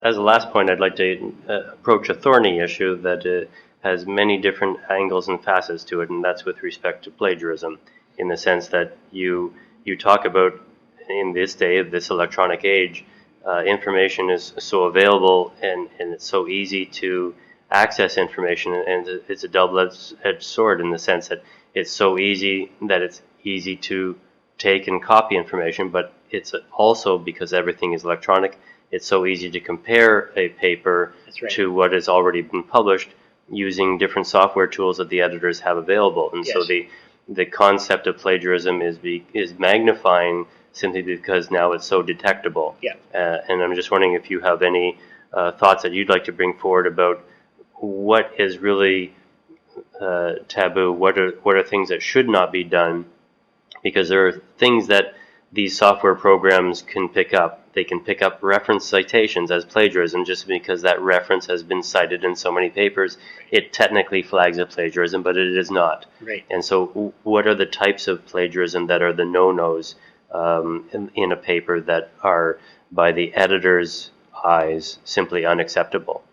As a last point, I'd like to approach a thorny issue that has many different angles and facets to it, and that's with respect to plagiarism, in the sense that you talk about, in this day of this electronic age, information is so available and it's so easy to access information, and it's a double-edged sword in the sense that it's so easy that it's easy to take and copy information, but it's also, because everything is electronic, it's so easy to compare a paper to what has already been published using different software tools that the editors have available. And so the concept of plagiarism is magnifying simply because now it's so detectable. And I'm just wondering if you have any thoughts that you'd like to bring forward about what is really taboo, what are things that should not be done, because there are things that these software programs can pick up. They can pick up reference citations as plagiarism just because that reference has been cited in so many papers. It technically flags a plagiarism, but it is not. And so what are the types of plagiarism that are the no-nos in a paper that are, by the editor's eyes, simply unacceptable?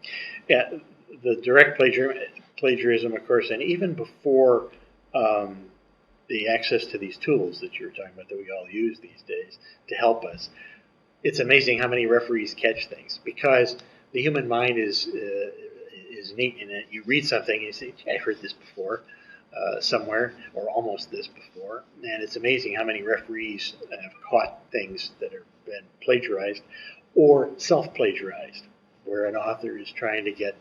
Yeah, the direct plagiarism, of course, and even before the access to these tools that you're talking about that we all use these days to help us, it's amazing how many referees catch things, because the human mind is neat in it. You read something and you say, I heard this before somewhere, or almost this before, and it's amazing how many referees have caught things that have been plagiarized or self-plagiarized, where an author is trying to get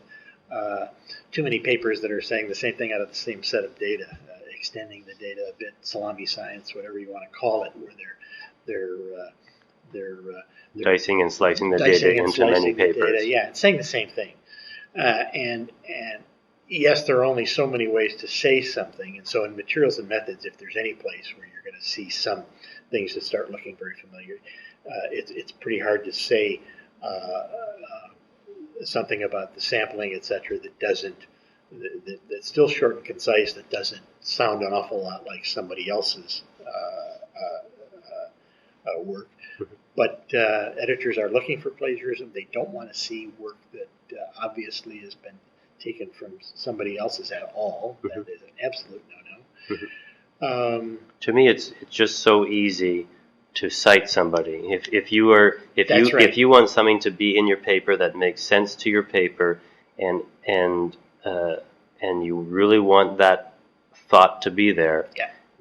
too many papers that are saying the same thing out of the same set of data, extending the data a bit, salami science, whatever you want to call it, where they're dicing and slicing the data into many papers. It's saying the same thing. And yes, there are only so many ways to say something, and so in materials and methods, if there's any place where you're going to see some things that start looking very familiar, it's pretty hard to say something about the sampling, etc., that's still short and concise, that doesn't sound an awful lot like somebody else's work. But editors are looking for plagiarism. They don't want to see work that obviously has been taken from somebody else's at all. That is an absolute no-no. To me, it's just so easy to cite somebody. If you want something to be in your paper that makes sense to your paper, and you really want that thought to be there,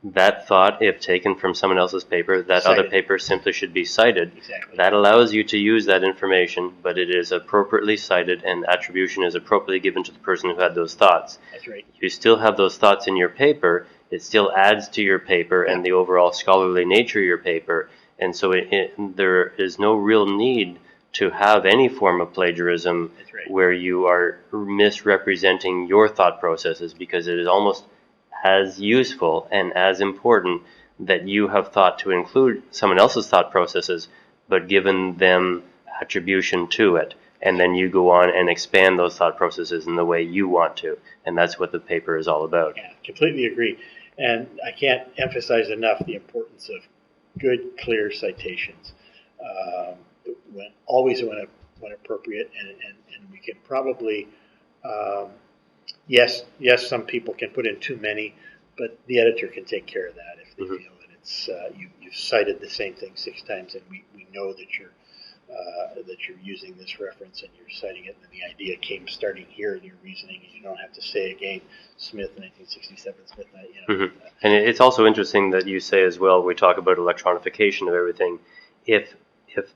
that thought, if taken from someone else's paper, that cited. Other paper simply should be cited. That allows you to use that information, but it is appropriately cited, and attribution is appropriately given to the person who had those thoughts. You still have those thoughts in your paper. It still adds to your paper and the overall scholarly nature of your paper, and so there is no real need to have any form of plagiarism where you are misrepresenting your thought processes, because it is almost as useful and as important that you have thought to include someone else's thought processes, but given them attribution to it, and then you go on and expand those thought processes in the way you want to, and that's what the paper is all about. Yeah, completely agree. And I can't emphasize enough the importance of good, clear citations, always when appropriate, and we can probably, yes, some people can put in too many, but the editor can take care of that if they feel that it's you've cited the same thing 6 times, and we know that you're using this reference and you're citing it, and the idea came starting here in your reasoning, and you don't have to say again, Smith, 1967, Smith, And it's also interesting that you say as well, we talk about electronification of everything. If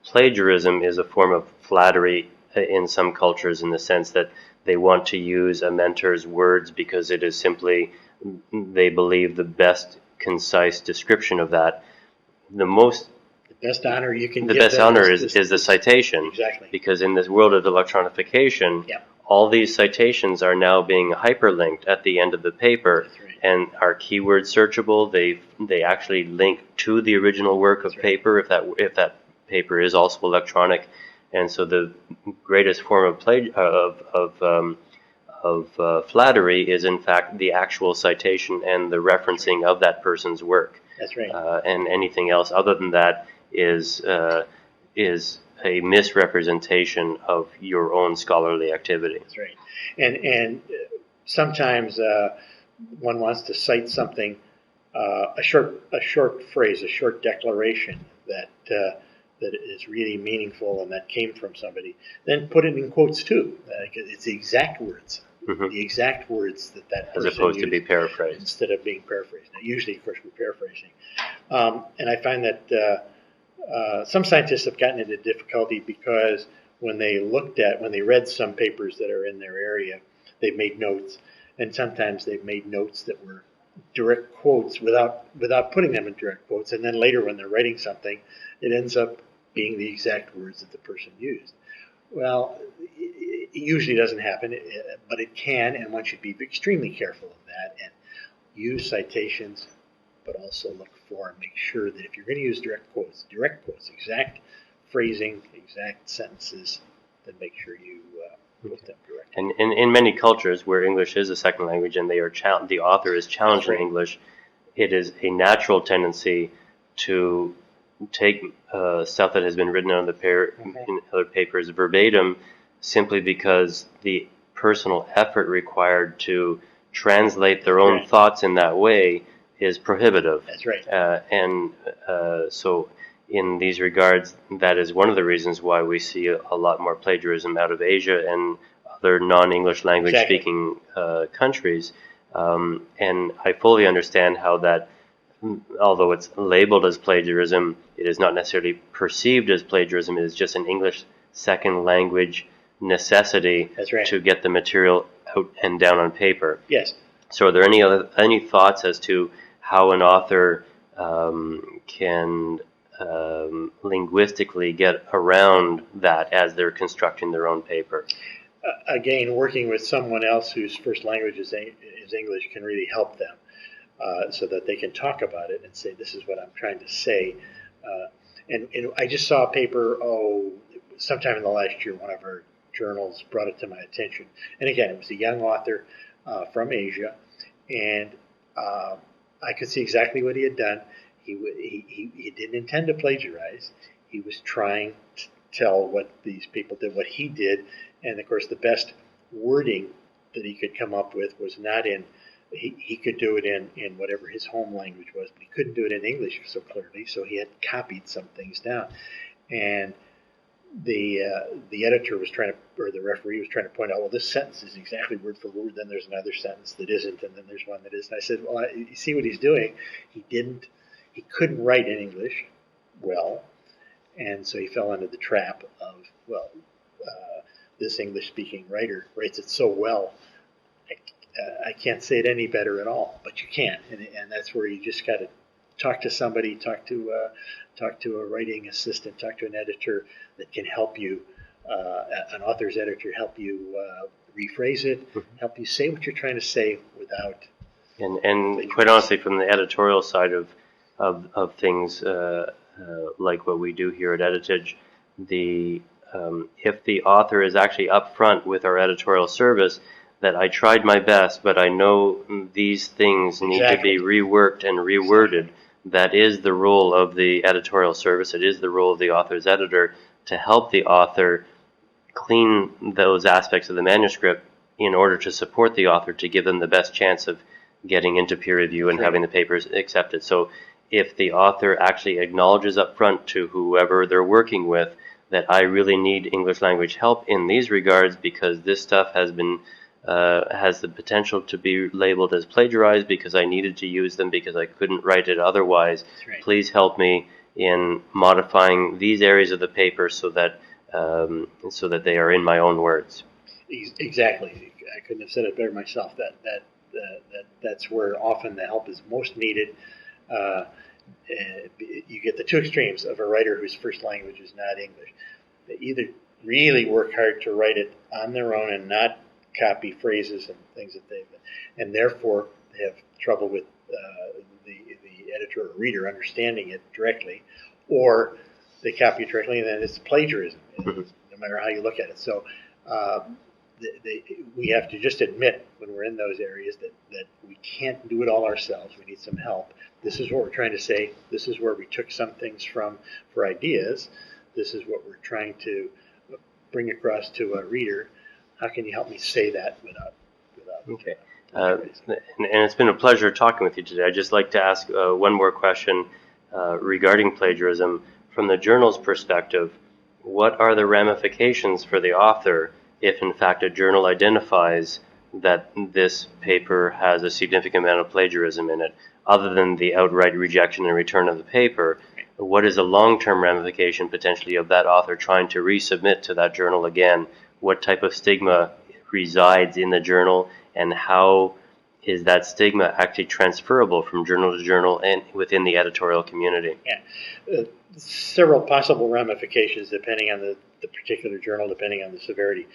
plagiarism is a form of flattery in some cultures, in the sense that they want to use a mentor's words because it is simply, they believe, the best concise description of that, the best honor you can the give best honor is the citation. Exactly. Because in this world of electronification, all these citations are now being hyperlinked at the end of the paper, and are keyword searchable. They actually link to the original work of paper if that paper is also electronic. And so the greatest form of flattery is, in fact, the actual citation and the referencing of that person's work. That's right. And anything else other than that is a misrepresentation of your own scholarly activity. That's right. And sometimes one wants to cite something, a short phrase, a short declaration that is really meaningful and that came from somebody. Then put it in quotes too. It's the exact words. The exact words that person as opposed used, to be paraphrased, instead of being paraphrased. Now, usually, of course, we're paraphrasing, and I find that some scientists have gotten into difficulty because when they read some papers that are in their area, they've made notes, and sometimes they've made notes that were direct quotes without putting them in direct quotes, and then later when they're writing something, it ends up being the exact words that the person used. Well, it usually doesn't happen, but it can, and one should be extremely careful of that and use citations, but also look for and make sure that if you're going to use direct quotes, exact phrasing, exact sentences, then make sure you put them directly. And in many cultures where English is a second language and the author is challenged in English, it is a natural tendency to take stuff that has been written on in other papers verbatim, simply because the personal effort required to translate their own thoughts in that way is prohibitive. That's right. So in these regards, that is one of the reasons why we see a lot more plagiarism out of Asia and other non-English language speaking countries. And I fully understand how that, although it's labeled as plagiarism, it is not necessarily perceived as plagiarism. It is just an English second language necessity to get the material out and down on paper. Yes. So are there any thoughts as to how an author can linguistically get around that as they're constructing their own paper? Again, working with someone else whose first language is English can really help them. So that they can talk about it and say, this is what I'm trying to say. And I just saw a paper, sometime in the last year, one of our journals brought it to my attention. And again, it was a young author from Asia, and I could see exactly what he had done. He didn't intend to plagiarize. He was trying to tell what these people did, what he did. And of course, the best wording that he could come up with was not in, he could do it in whatever his home language was, but he couldn't do it in English so clearly, so he had copied some things down. And the editor was trying to, or the referee was trying to point out, well, this sentence is exactly word for word, then there's another sentence that isn't, and then there's one that is. And I said, well, you see what he's doing? He couldn't write in English well, and so he fell into the trap of, this English-speaking writer writes it so well, I can't say it any better at all, but you can, and that's where you just got to talk to somebody, talk to a writing assistant, talk to an editor that can help you, an author's editor, help you rephrase it, help you say what you're trying to say without. And quite honestly, from the editorial side of things, like what we do here at Editage, if the author is actually upfront with our editorial service, that I tried my best, but I know these things need to be reworked and reworded. That is the role of the editorial service. It is the role of the author's editor to help the author clean those aspects of the manuscript in order to support the author, to give them the best chance of getting into peer review and having the papers accepted. So if the author actually acknowledges up front to whoever they're working with that I really need English language help in these regards because this stuff has the potential to be labeled as plagiarized because I needed to use them because I couldn't write it otherwise. Please help me in modifying these areas of the paper so that they are in my own words. Exactly. I couldn't have said it better myself. That's where often the help is most needed. You get the two extremes of a writer whose first language is not English. They either really work hard to write it on their own and not copy phrases and things that and therefore they have trouble with the editor or reader understanding it directly, or they copy it directly and then it's plagiarism, no matter how you look at it. So we have to just admit when we're in those areas that we can't do it all ourselves. We need some help. This is what we're trying to say. This is where we took some things from for ideas. this is what we're trying to bring across to a reader. How can you help me say that without okay. And it's been a pleasure talking with you today. I'd just like to ask one more question regarding plagiarism. From the journal's perspective, what are the ramifications for the author if in fact a journal identifies that this paper has a significant amount of plagiarism in it? Other than the outright rejection and return of the paper, what is the long-term ramification potentially of that author trying to resubmit to that journal again? What type of stigma resides in the journal, and how is that stigma actually transferable from journal to journal and within the editorial community? Yeah. Several possible ramifications depending on the particular journal, depending on the severity.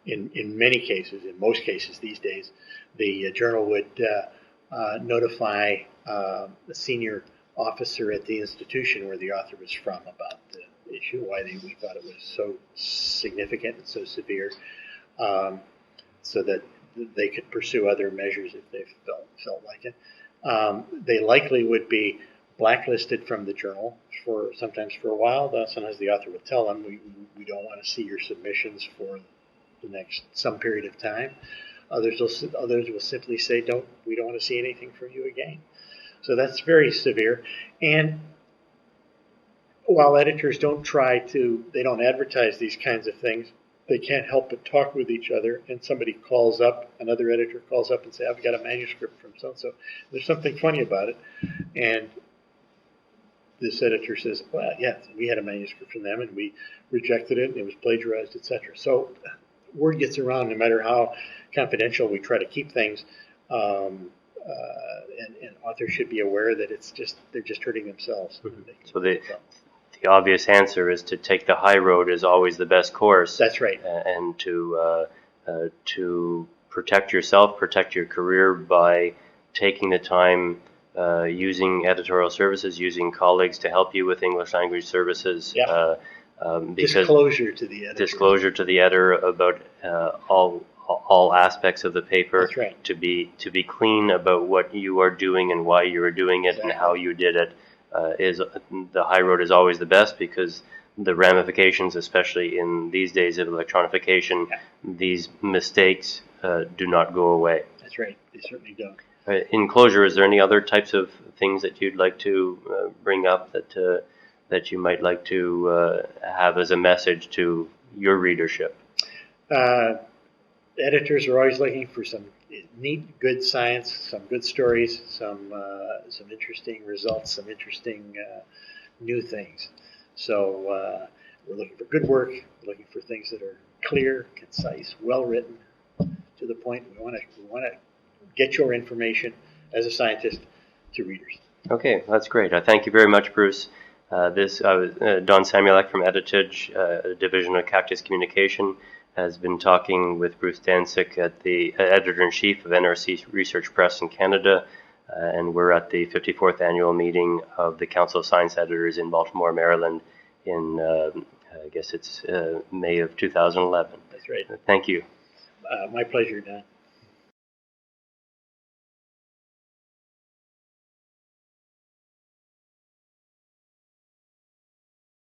In many cases, in most cases these days, the journal would notify the senior officer at the institution where the author was from about the issue, why we thought it was so significant and so severe, so that they could pursue other measures if they felt like it. They likely would be blacklisted from the journal sometimes for a while. Sometimes the author would tell them, we don't want to see your submissions for the next some period of time. Others will simply say, we don't want to see anything from you again. So that's very severe. And while editors don't advertise these kinds of things, they can't help but talk with each other, and another editor calls up and say, I've got a manuscript from so-and-so. There's something funny about it. And this editor says, well, yes, we had a manuscript from them, and we rejected it, and it was plagiarized, etc. So word gets around no matter how confidential we try to keep things, and authors should be aware that they're just hurting themselves. Mm-hmm. So the obvious answer is to take the high road is always the best course. That's right. And to protect yourself, protect your career by taking the time, using editorial services, using colleagues to help you with English language services. Yeah. Disclosure to the editor. Disclosure to the editor about all aspects of the paper. That's right. To be clean about what you are doing and why you are doing it. Exactly. And how you did it. Is the high road is always the best, because the ramifications, especially in these days of electronification, these mistakes do not go away. That's right. They certainly don't. In closure, is there any other types of things that you'd like to bring up that you might like to have as a message to your readership? Editors are always looking for some neat, good science, some good stories, some interesting results, some interesting new things. So we're looking for good work. We're looking for things that are clear, concise, well written, to the point. We want to get your information as a scientist to readers. Okay, that's great. Thank you very much, Bruce. This Don Samuelak from Editage, a division of Cactus Communication, has been talking with Bruce Dansick, at the editor-in-chief of NRC Research Press in Canada, and we're at the 54th annual meeting of the Council of Science Editors in Baltimore, Maryland, in I guess it's May of 2011. That's right. Thank you. My pleasure, Don.